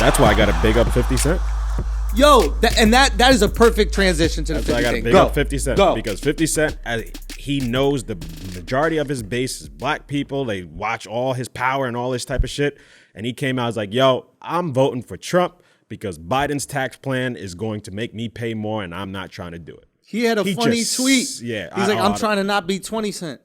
That's why I got to big up 50 Cent. Yo, that is a perfect transition to the 50 I got to thing. big Go. up 50 Cent. Go. Because 50 Cent, he knows the majority of his base is black people. They watch all his power and all this type of shit. And he came out and was like, yo, I'm voting for Trump because Biden's tax plan is going to make me pay more and I'm not trying to do it. He had a funny tweet. Yeah. He's like, I'm trying to not be 20 Cent.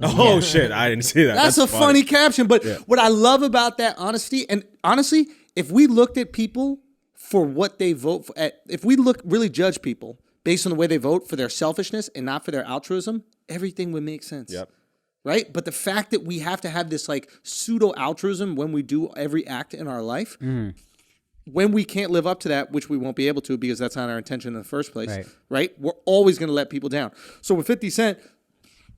Oh, shit. I didn't see that. That's a funny caption. But what I love about that honesty, and honestly, if we looked at people for what they vote for, if we really judge people based on the way they vote for their selfishness and not for their altruism, everything would make sense. Yep. Right? But the fact that we have to have this like pseudo altruism when we do every act in our life, when we can't live up to that, which we won't be able to because that's not our intention in the first place, right? We're always going to let people down. So with 50 Cent,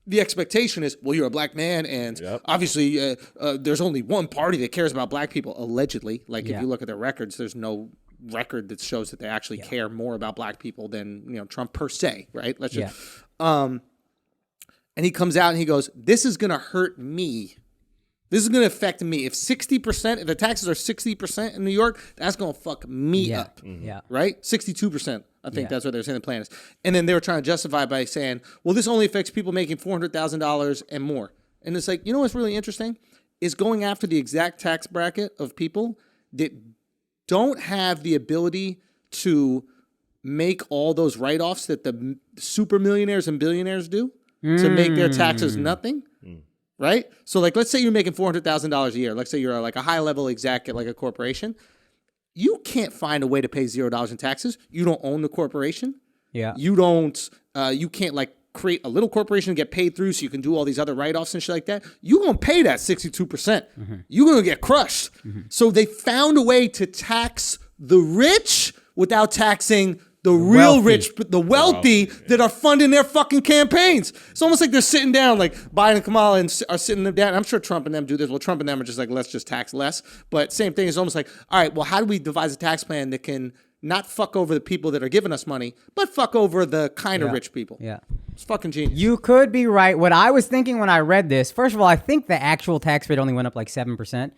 the expectation is, well, you're a black man, and obviously there's only one party that cares about black people, allegedly. Like if you look at their records, there's no record that shows that they actually care more about black people than Trump per se, right? Let's just, and he comes out and he goes, "This is gonna hurt me. This is gonna affect me. If 60%, if the taxes are 60% in New York, that's gonna fuck me up, right? 62%." I think that's what they're saying the plan is. And then they were trying to justify by saying, well, this only affects people making $400,000 and more. And it's like, you know what's really interesting? Is going after the exact tax bracket of people that don't have the ability to make all those write-offs that the super millionaires and billionaires do to make their taxes nothing, right? So like, let's say you're making $400,000 a year. Let's say you're like a high-level exec at like a corporation. You can't find a way to pay $0 in taxes. You don't own the corporation. Yeah. You don't. You can't like create a little corporation and get paid through, so you can do all these other write-offs and shit like that. You're gonna pay that 62%. You're gonna get crushed. So they found a way to tax the rich without taxing the real rich, the wealthy that are funding their fucking campaigns. It's almost like they're sitting down, like Biden and Kamala are sitting them down. I'm sure Trump and them do this. Well, Trump and them are just like, let's just tax less. But same thing, it's almost like, all right, well, how do we devise a tax plan that can not fuck over the people that are giving us money, but fuck over the kind of rich people? Yeah. It's fucking genius. You could be right. What I was thinking when I read this, first of all, I think the actual tax rate only went up like 7%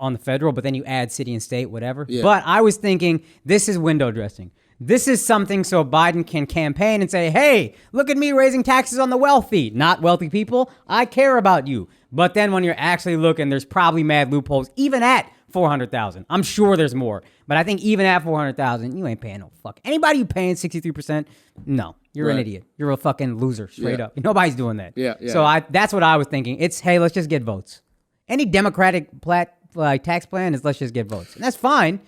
on the federal, but then you add city and state, whatever. Yeah. But I was thinking this is window dressing. This is something so Biden can campaign and say, hey, look at me raising taxes on the wealthy, not wealthy people. I care about you. But then when you're actually looking, there's probably mad loopholes, even at $400,000. I'm sure there's more. But I think even at $400,000, you ain't paying no fuck. Anybody you paying 63%, no, you're an idiot. You're a fucking loser, straight up. Nobody's doing that. So that's what I was thinking. It's, hey, let's just get votes. Any Democratic tax plan is let's just get votes. And that's fine.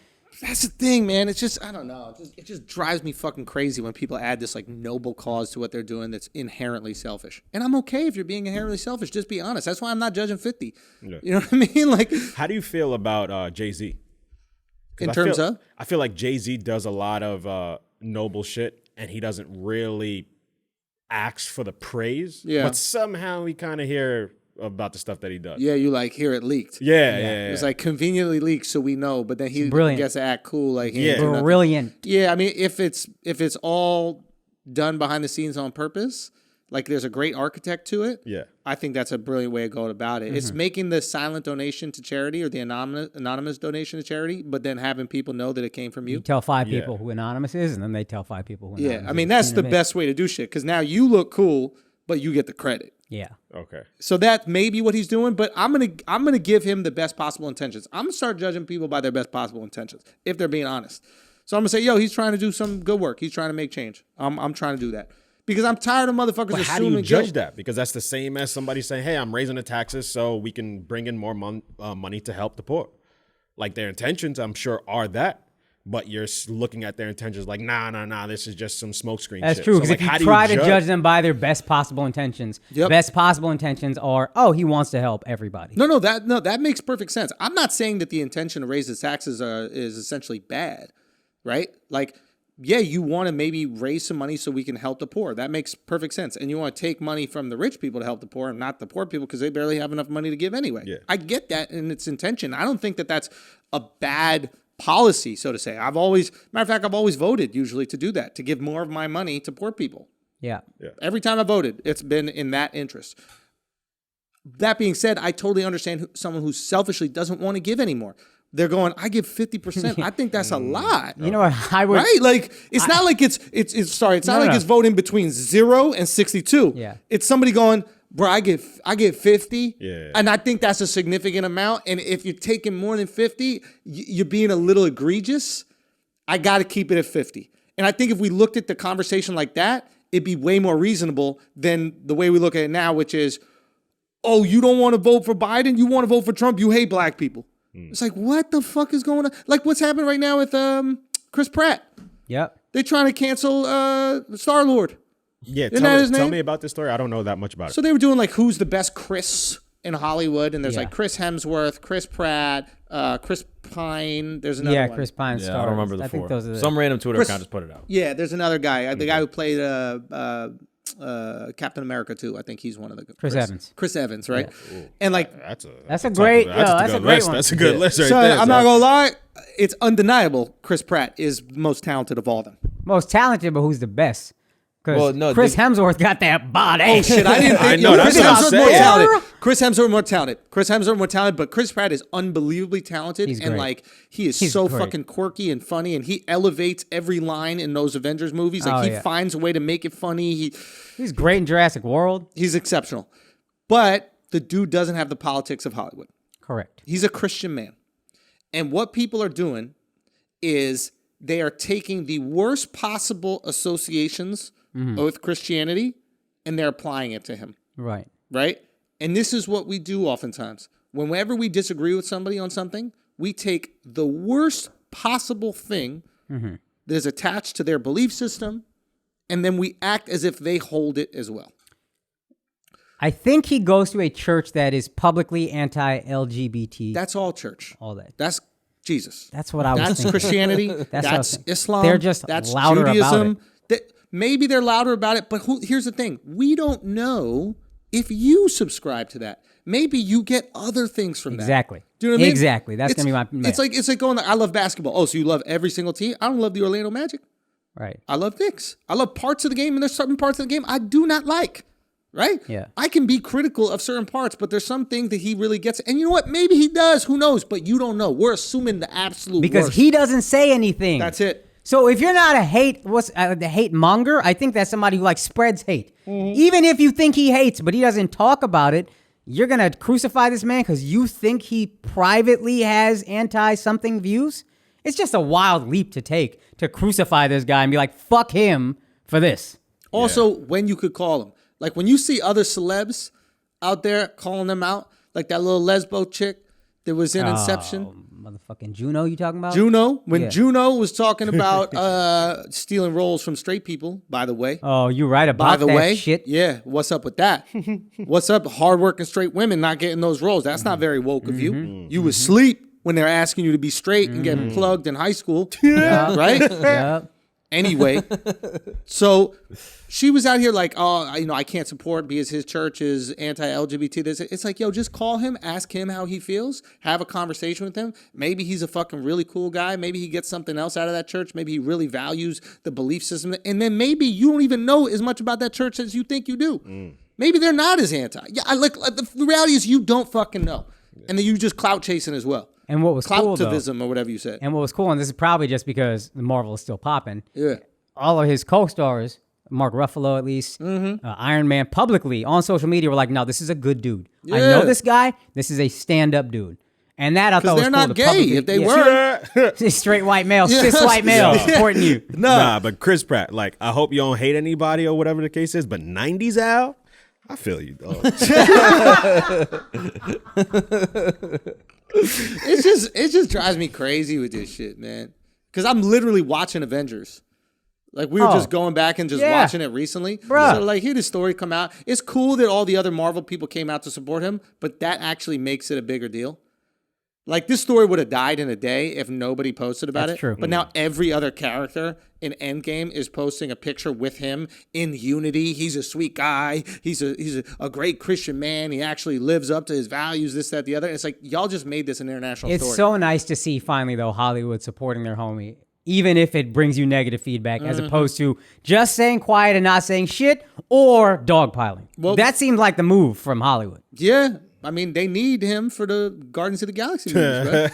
That's the thing, man. It's just, I don't know. It just drives me fucking crazy when people add this like noble cause to what they're doing that's inherently selfish. And I'm okay if you're being inherently selfish. Just be honest. That's why I'm not judging 50. Yeah. You know what I mean? Like, how do you feel about Jay-Z? In terms of? I feel like Jay-Z does a lot of noble shit and he doesn't really ask for the praise. Yeah. But somehow we kind of hear about the stuff that he does. Yeah, you like hear it leaked. Yeah. It's like conveniently leaked so we know, but then he gets to act cool like he brilliant. Yeah, I mean if it's all done behind the scenes on purpose, like there's a great architect to it. Yeah. I think that's a brilliant way of going about it. It's making the silent donation to charity or the anonymous donation to charity, but then having people know that it came from you. You tell 5 people who anonymous is, and then they tell 5 people who anonymous is. I mean that's the best way to do shit because now you look cool, but you get the credit. Yeah. Okay. So that may be what he's doing, but I'm gonna give him the best possible intentions. I'm gonna start judging people by their best possible intentions if they're being honest. So I'm gonna say, yo, he's trying to do some good work. He's trying to make change. I'm trying to do that because I'm tired of motherfuckers but assuming. How do you judge that? Because that's the same as somebody saying, hey, I'm raising the taxes so we can bring in more money to help the poor. Like their intentions, I'm sure, are that. But you're looking at their intentions like, nah, this is just some smokescreen shit. That's true, because so if you try to judge them by their best possible intentions, best possible intentions are, oh, he wants to help everybody. No, that makes perfect sense. I'm not saying that the intention to raise the taxes is essentially bad, right? Like, yeah, you want to maybe raise some money so we can help the poor. That makes perfect sense. And you want to take money from the rich people to help the poor and not the poor people because they barely have enough money to give anyway. Yeah. I get that in its intention. I don't think that that's a bad policy, so to say. I've always voted usually to do that, to give more of my money to poor people. Yeah. Every time I voted, it's been in that interest. That being said, I totally understand someone who selfishly doesn't want to give anymore. they're going, I give 50%. I think that's a lot. You know what? I would. Right? Like, it's not like it's it's voting between 0 and 62. Yeah. It's somebody going, bro, I get 50. Yeah. And I think that's a significant amount. And if you're taking more than 50, you're being a little egregious. I got to keep it at 50. And I think if we looked at the conversation like that, it'd be way more reasonable than the way we look at it now, which is, oh, you don't want to vote for Biden? You want to vote for Trump? You hate black people. It's like, what the fuck is going on? Like what's happening right now with Chris Pratt. Yep. They're trying to cancel Star-Lord. Yeah, tell me about this story. I don't know that much about it. So they were doing like who's the best Chris in Hollywood, and there's like Chris Hemsworth, Chris Pratt, Chris Pine. There's another one. Chris Pine. Yeah, I don't remember the four. Some random Twitter account just put it out. Yeah, there's another guy, the guy who played Captain America too. I think he's one of the Chris Evans. Chris Evans, right? Yeah. And like that's a great one. That's a good list right so there. I'm not gonna lie, it's undeniable. Chris Pratt is most talented of all of them. Most talented, but who's the best? Because Chris Hemsworth got that body. Oh shit! I didn't think. I know, that's what I'm saying. Chris Hemsworth more talented. But Chris Pratt is unbelievably talented, and like he's so great. Fucking quirky and funny, and he elevates every line in those Avengers movies. Like he finds a way to make it funny. He's great in Jurassic World. He's exceptional, but the dude doesn't have the politics of Hollywood. Correct. He's a Christian man, and what people are doing is they are taking the worst possible associations with Christianity, and they're applying it to him. Right. Right? And this is what we do oftentimes. Whenever we disagree with somebody on something, we take the worst possible thing that is attached to their belief system, and then we act as if they hold it as well. I think he goes to a church that is publicly anti-LGBT. That's all church. All that. That's Jesus. That's what I was thinking. That's Christianity. That's Islam. They're just that's louder Judaism. about it. Maybe they're louder about it, but here's the thing. We don't know if you subscribe to that. Maybe you get other things from that. Exactly. Do you know what I mean? Exactly. That's going to be my... It's like going, I love basketball. Oh, so you love every single team? I don't love the Orlando Magic. Right. I love Knicks. I love parts of the game, and there's certain parts of the game I do not like. Right? Yeah. I can be critical of certain parts, but there's some things that he really gets. And you know what? Maybe he does. Who knows? But you don't know. We're assuming the absolute because worst. He doesn't say anything. That's it. So if you're not the hate monger, I think that's somebody who like spreads hate. Even if you think he hates, but he doesn't talk about it, you're going to crucify this man because you think he privately has anti-something views? It's just a wild leap to take to crucify this guy and be like, fuck him for this. Also, when you could call him. Like when you see other celebs out there calling them out, like that little lesbo chick that was in Inception. Motherfucking Juno, you talking about? Juno. When Juno was talking about stealing roles from straight people, by the way. Oh, you're right about that shit. Yeah, what's up with that? What's up, hardworking straight women not getting those roles? That's not very woke of you. You was asleep when they're asking you to be straight and getting plugged in high school. Right? Yeah. Anyway, so she was out here like, oh, I can't support because his church is anti-LGBT. It's like, yo, just call him, ask him how he feels, have a conversation with him. Maybe he's a fucking really cool guy. Maybe he gets something else out of that church. Maybe he really values the belief system. And then maybe you don't even know as much about that church as you think you do. Maybe they're not as anti. Yeah, the reality is you don't fucking know. And then you just clout chasing as well. And what was cool, though, or whatever you said. And what was cool, and this is probably just because the Marvel is still popping. Yeah. All of his co-stars, Mark Ruffalo at least, Iron Man, publicly on social media were like, no, this is a Yeah. good dude. I know this guy. This is a stand-up dude. And that I thought was cool. Because they're not gay. If they were. Straight white male, cis white male supporting you. Nah, but Chris Pratt, like, I hope you don't hate anybody or whatever the case is, but 90s Al, I feel you, dog. It just drives me crazy with this shit, man. Because I'm literally watching Avengers. Like, we were just going back and just watching it recently. Bruh. So, like, hear the story come out. It's cool that all the other Marvel people came out to support him, but that actually makes it a bigger deal. Like, this story would have died in a day if nobody posted about That's it. true. But now every other character in Endgame is posting a picture with him in unity. He's a sweet guy. He's a great Christian man. He actually lives up to his values, this, that, the other. It's like, y'all just made this an international story. It's so nice to see finally, though, Hollywood supporting their homie, even if it brings you negative feedback, as opposed to just saying quiet and not saying shit or dogpiling. Well, that seems like the move from Hollywood. Yeah. I mean, they need him for the Guardians of the Galaxy movies, bro.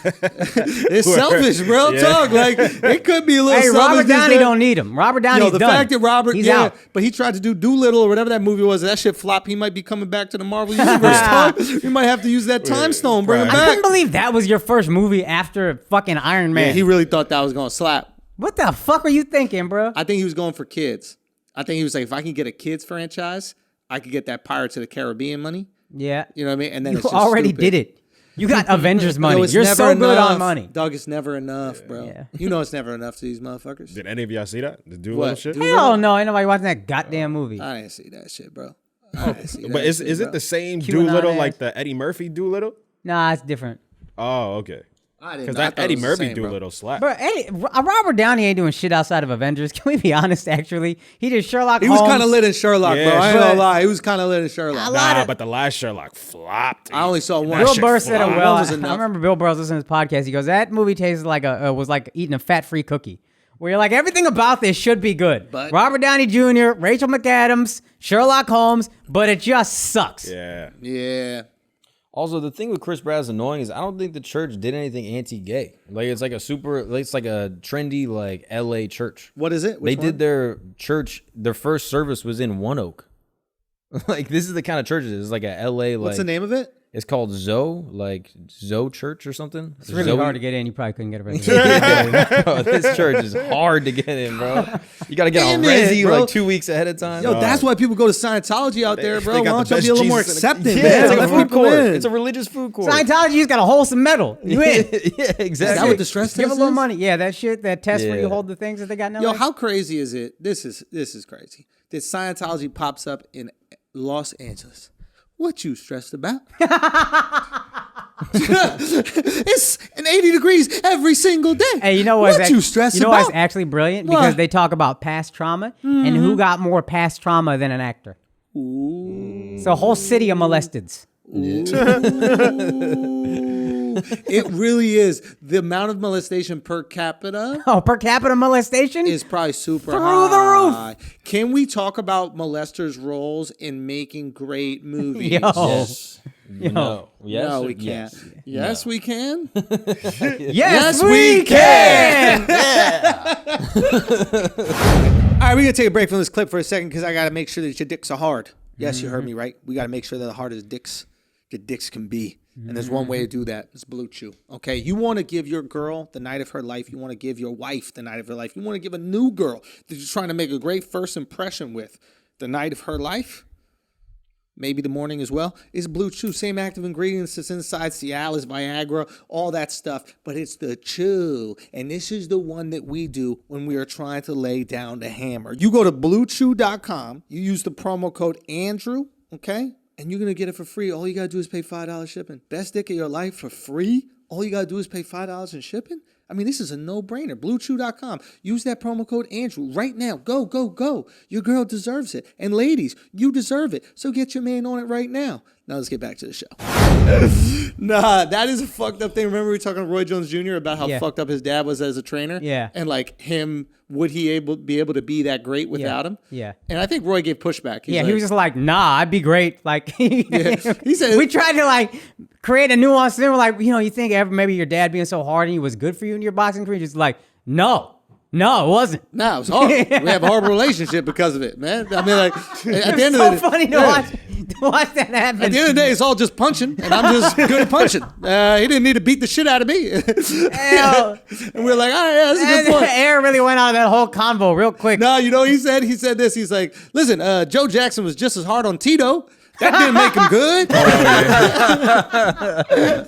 It's selfish, bro. Talk like it could be a little. Hey, Robert Downey don't need him. Robert Downey's the done. fact that Robert, he's out. But he tried to do Doolittle or whatever that movie was. That shit flopped. He might be coming back to the Marvel Universe. Talk. You might have to use that time stone. Bring him back. I couldn't believe that was your first movie after fucking Iron Man. Yeah, he really thought that was gonna slap. What the fuck were you thinking, bro? I think he was going for kids. I think he was like, if I can get a kids franchise, I could get that Pirates of the Caribbean money. Yeah. You know what I mean? And then you already did it. You got Avengers money. You're so good on money. Dog, it's never enough, bro. Yeah. You know it's never enough to these motherfuckers. Did any of y'all see that? The Doolittle shit? Hell no. Ain't nobody watching that goddamn movie. I didn't see that shit, bro. But is it the same Doolittle like the Eddie Murphy Doolittle? Nah, it's different. Oh, okay. Because that Eddie Murphy Doolittle slap. Bro, Robert Downey ain't doing shit outside of Avengers. Can we be honest, actually? He did Sherlock Holmes. He was kind of lit in Sherlock, bro. I ain't gonna lie. He was kind of lit in Sherlock. But the last Sherlock flopped. I only saw one. Bill Burr said it well. I remember Bill Burr was listening to his podcast. He goes, that movie tasted like was like eating a fat-free cookie. Where you're like, everything about this should be good. But Robert Downey Jr., Rachel McAdams, Sherlock Holmes, but it just sucks. Yeah. Also, the thing with Chris Pratt is annoying is I don't think the church did anything anti-gay. Like it's like it's like a trendy like LA church. What is it? They did their church. Their first service was in One Oak. Like this is the kind of church it is. It's like a LA. What's the name of it? It's called Zoe, like Zoe Church or something. It's really hard to get in. You probably couldn't get a reservation. Bro, this church is hard to get in, bro. You got to get on Resi like 2 weeks ahead of time. Yo, that's why people go to Scientology out there, bro. Why don't you be a little more accepting? Yeah, it's like a food court. It's a religious food court. Scientology's got a wholesome medal. You in? Yeah, exactly. Is that what the stress test Give a is? little money. Yeah, that shit, that test where you hold the things that they got now. Yo, how crazy is it? This is crazy. That Scientology pops up in Los Angeles. What you stressed about? It's an 80 degrees every single day. Hey, you know what you stressed about? You know what's actually brilliant? Because they talk about past trauma and who got more past trauma than an actor. Ooh. So a whole city of molesteds. It really is. The amount of molestation per capita. Oh, per capita molestation? Is probably super high. Through the roof. Can we talk about molesters' roles in making great movies? Yes. No. Yes, no, we can't. Yes, we can. Yes, we can. Yeah. All right, we're gonna take a break from this clip for a second because I gotta make sure that your dicks are hard. Yes, you heard me right. We gotta make sure that the hard as dicks can be. And there's one way to do that. It's Blue Chew. Okay, you want to give your girl the night of her life. You want to give your wife the night of her life. You want to give a new girl that you're trying to make a great first impression with the night of her life. Maybe the morning as well. It's Blue Chew. Same active ingredients that's inside Cialis, Viagra, all that stuff. But it's the chew. And this is the one that we do when we are trying to lay down the hammer. You go to BlueChew.com. You use the promo code Andrew, okay? And you're going to get it for free. All you got to do is pay $5 shipping. Best dick of your life for free? All you got to do is pay $5 in shipping? I mean, this is a no-brainer. BlueChew.com. Use that promo code Andrew right now. Go, go, go. Your girl deserves it. And ladies, you deserve it. So get your man on it right now. Now let's get back to the show. Nah, that is a fucked up thing. Remember we were talking to Roy Jones Jr. about how fucked up his dad was as a trainer? Yeah. And like him, would he be able to be that great without him? Yeah. And I think Roy gave pushback. He's he was just like, nah, I'd be great. Like, he said, we tried to like create a nuance. And then we're like, you think maybe your dad being so hard and he was good for you in your boxing career? Just like, no, it wasn't. No, it was horrible. We have a horrible relationship because of it, man. I mean, like, at the end of the day, funny to watch that happen. At the end of the day, it's all just punching, and I'm just good at punching. He didn't need to beat the shit out of me. And we're like, all right, that's a good point. Air really went out of that whole convo real quick. No, you know what he said? He said this. He's like, listen, Joe Jackson was just as hard on Tito. That didn't make him good.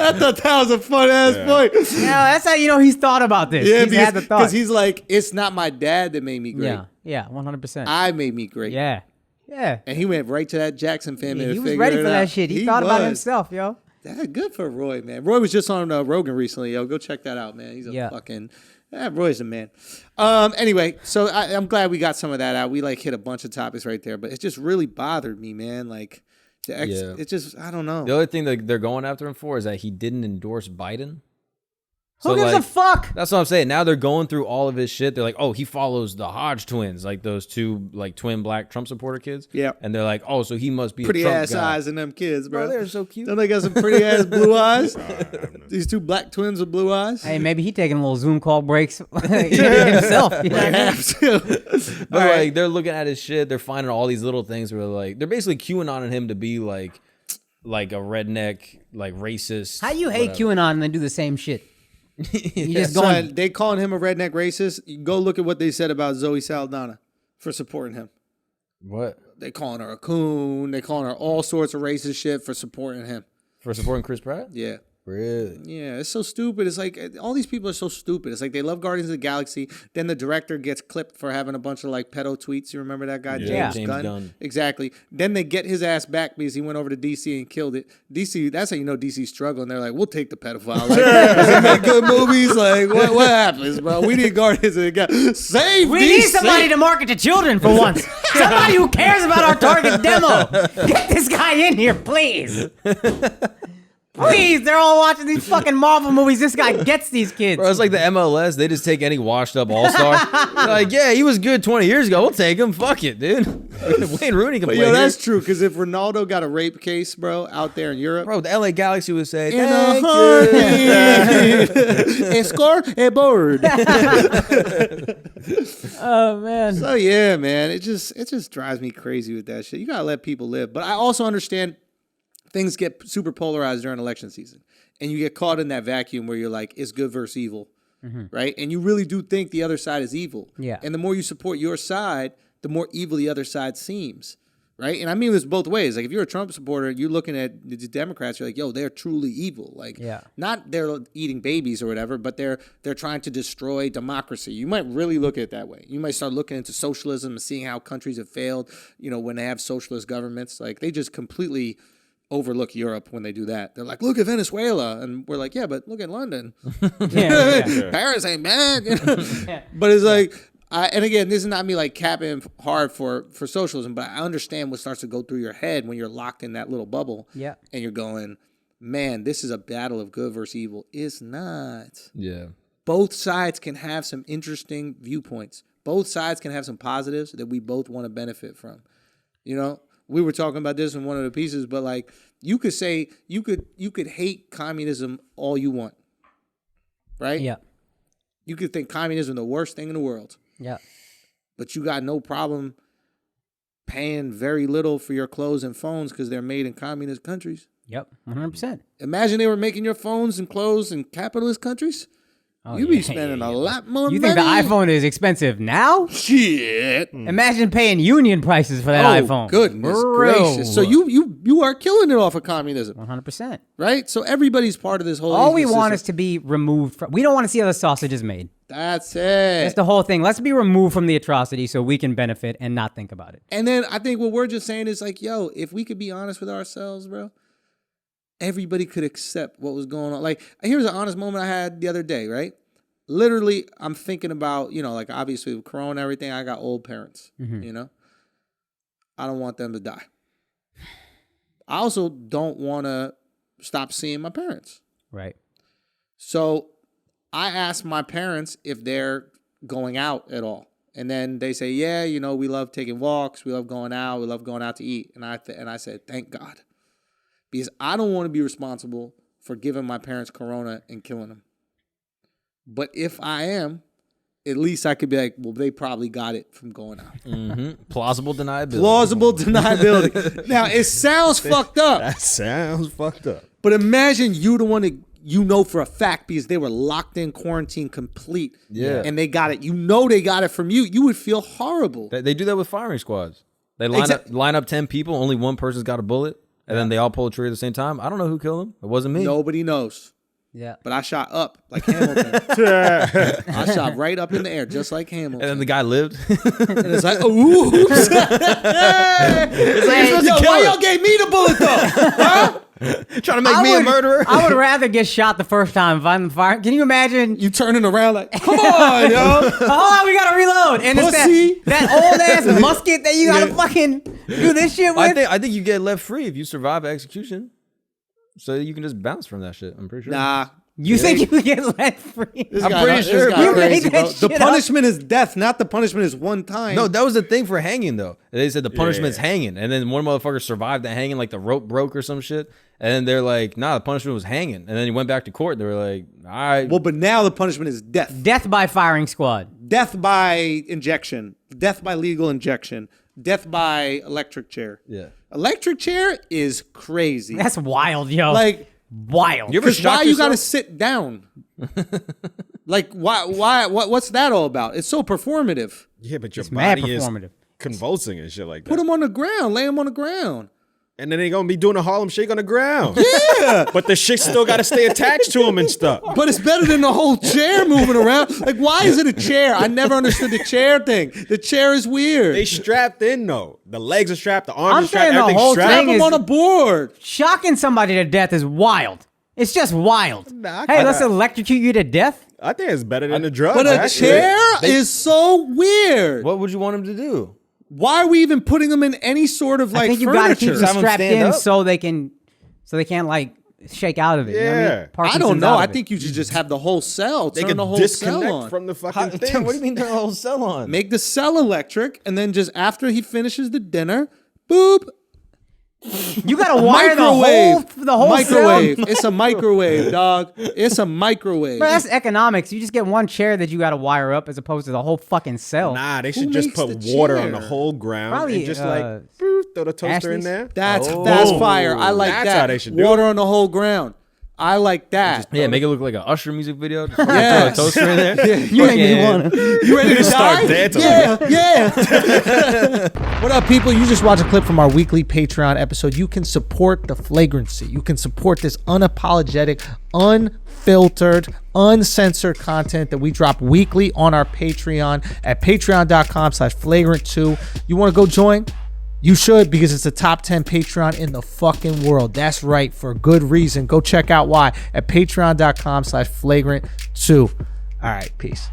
I thought that was a fun-ass point. Yeah, that's how he's thought about this. Yeah, he's had the thought. Because he's like, it's not my dad that made me great. Yeah, 100%. I made me great. Yeah. And he went right to that Jackson family. He was ready for that shit. He thought about himself, yo. That's good for Roy, man. Roy was just on Rogan recently, yo. Go check that out, man. He's a fucking... Roy's a man. Anyway, so I'm glad we got some of that out. We like hit a bunch of topics right there, but it just really bothered me, man. Like... It's just, I don't know. The other thing that they're going after him for is that he didn't endorse Biden. Who gives a fuck? That's what I'm saying. Now they're going through all of his shit. They're like, oh, he follows the Hodge twins, like those two like twin black Trump supporter kids. Yeah. And they're like, oh, so he must be pretty a Trump ass guy. eyes in them kids, bro. They're so cute. Don't they got some pretty ass blue eyes? These two black twins with blue eyes. Hey, maybe he taking a little Zoom call breaks himself. You know what I mean? Have to. But like they're looking at his shit. They're finding all these little things where like they're basically QAnoning him to be like a redneck, like racist. How you hate QAnon and then do the same shit? You just Son, going. they calling him a redneck racist. You go look at what they said about Zoe Saldana for supporting him. What? They calling her a coon. They calling her all sorts of racist shit for supporting him. For supporting Chris Pratt? Yeah. Really? Yeah, it's so stupid. It's like all these people are so stupid. It's like they love Guardians of the Galaxy. Then the director gets clipped for having a bunch of like pedo tweets. You remember that guy, Yeah. James Gunn? Exactly. Then they get his ass back because he went over to DC and killed it. DC, that's how you know DC's struggling. They're like, we'll take the pedophile. Like, does he make good movies? Like, what happens, bro? We need Guardians of the Galaxy. Save We DC. need somebody to market to children for once. Somebody who cares about our target demo. Get this guy in here, please. Please, they're all watching these fucking Marvel movies. This guy gets these kids. Bro, it's like the MLS. They just take any washed up all-star. They're like, yeah, he was good 20 years ago. We'll take him. Fuck it, dude. Wayne Rooney can But play yo, that's here. true. Because if Ronaldo got a rape case, bro, out there in Europe, Bro, the LA Galaxy would say, in a thank heartbeat, a score, a board. Oh man. So yeah, man, it just drives me crazy with that shit. You gotta let people live, but I also understand things get super polarized during election season, and you get caught in that vacuum where you're like, it's good versus evil, right? And you really do think the other side is evil. Yeah. And the more you support your side, the more evil the other side seems, right? And I mean this both ways. Like if you're a Trump supporter, you're looking at the Democrats, you're like, yo, they're truly evil. Like, not they're eating babies or whatever, but they're trying to destroy democracy. You might really look at it that way. You might start looking into socialism and seeing how countries have failed, you know, when they have socialist governments. Like they just completely overlook Europe when they do that. They're like, look at Venezuela. And we're like, yeah, but look at London. Paris ain't bad. You know? But it's like, and again, this is not me like capping hard for socialism, but I understand what starts to go through your head when you're locked in that little bubble. Yeah. And you're going, man, this is a battle of good versus evil. It's not. Yeah. Both sides can have some interesting viewpoints. Both sides can have some positives that we both want to benefit from. You know? We were talking about this in one of the pieces, but like you could say you could hate communism all you want, right? Yeah. You could think communism the worst thing in the world. Yeah. But you got no problem paying very little for your clothes and phones because they're made in communist countries. Yep. 100%. Imagine they were making your phones and clothes in capitalist countries. Oh, You'd be spending a lot more money. You think the iPhone is expensive now? Shit. Imagine paying union prices for that iPhone. Goodness Bro. gracious. So you are killing it off of communism. 100%. Right? So everybody's part of this whole All we want system. is to be removed from. We don't want to see how the sausage is made. That's it. That's the whole thing. Let's be removed from the atrocity so we can benefit and not think about it. And then I think what we're just saying is like, yo, if we could be honest with ourselves, bro, everybody could accept what was going on. Like, here's an honest moment I had the other day, right? Literally, I'm thinking about, you know, like obviously with Corona and everything, I got old parents, you know? I don't want them to die. I also don't want to stop seeing my parents. Right. So I asked my parents if they're going out at all. And then they say, yeah, you know, we love taking walks. We love going out. We love going out to eat. And I said, thank God. Because I don't want to be responsible for giving my parents Corona and killing them. But if I am, at least I could be like, well, they probably got it from going out. Plausible deniability. Plausible deniability. Now, it sounds fucked up. That sounds fucked up. But imagine you the one that you know for a fact because they were locked in quarantine complete. Yeah. And they got it. You know they got it from you. You would feel horrible. They do that with firing squads. They line up 10 people, only one person's got a bullet, and then they all pull a trigger at the same time. I don't know who killed them. It wasn't me. Nobody knows. Yeah. But I shot up like Hamilton. I shot right up in the air, just like Hamilton. And then the guy lived. And it's like, oops. It's like, yo, why y'all gave me the bullet though? Huh? Trying to make me a murderer. I would rather get shot the first time if I'm firing. Can you imagine? You turning around like, come on, yo. Hold on, we gotta reload. And Pussy. it's that old ass musket that you gotta fucking do this shit with. I think you get left free if you survive execution. So you can just bounce from that shit, I'm pretty sure. Nah, You think you can get lead free? This I'm guy- pretty this sure, guy bro. crazy, You made bro. that The shit up. punishment is death, not the punishment is one time. No, that was the thing for hanging though. They said the punishment's Yeah. hanging, and then one motherfucker survived the hanging, like the rope broke or some shit. And then they're like, "Nah, the punishment was hanging." And then he went back to court. They were like, "All right, Well, but now the punishment is death. Death by firing squad. Death by injection. Death by legal injection. Death by electric chair. yeah." Electric chair is crazy. That's wild, yo. Like, wild. You ever because why shocked you got to yourself? sit down? Like, what's that all about? It's so performative. Yeah, but your It's mad body is performative. convulsing and shit like that. Put him on the ground. Lay him on the ground. And then they gonna be doing a Harlem Shake on the ground. Yeah. But the shit still gotta stay attached to him and stuff. But it's better than the whole chair moving around. Like, why is it a chair? I never understood the chair thing. The chair is weird. They strapped in though. The legs are strapped, the arms I'm are strapped, saying the everything's whole strapped. Have thing him is- on a board. Shocking somebody to death is wild. It's just wild. Nah, Hey, let's electrocute you to death. I think it's better than the drugs. But a actually. chair is so weird. What would you want him to do? Why are we even putting them in any sort of like I think you got to keep furniture? them Have 'em strapped stand in up? so they can't like shake out of it. You know what I mean? Yeah. I Parkinson's don't know. out I of it. think you should just have the whole cell. They Turn could the whole cell disconnect on. from the How, fucking thing. what do you mean turn the whole cell on? Make the cell electric, and then just after he finishes the dinner, boop. You got to wire the whole microwave. cell. It's a microwave, dog. It's a microwave. Bro, that's economics. You just get one chair that you got to wire up as opposed to the whole fucking cell. Nah, they Who should just makes put the water on the chair? whole ground Probably, and just like boop, throw the toaster in Ashley's? there. That's Oh. fire. I like That's that. how they should do Water it. on the whole ground. I like that. Yeah, make it look like a Usher music video. Just Yes. throw a toaster in there. You make me want to. You ready to Start die? dancing. Yeah. What up, people? You just watched a clip from our weekly Patreon episode. You can support the Flagrancy. You can support this unapologetic, unfiltered, uncensored content that we drop weekly on our Patreon at patreon.com/flagrant2. You want to go join? You should, because it's the top 10 Patreon in the fucking world. That's right, for good reason. Go check out why at patreon.com/flagrant2. All right, peace.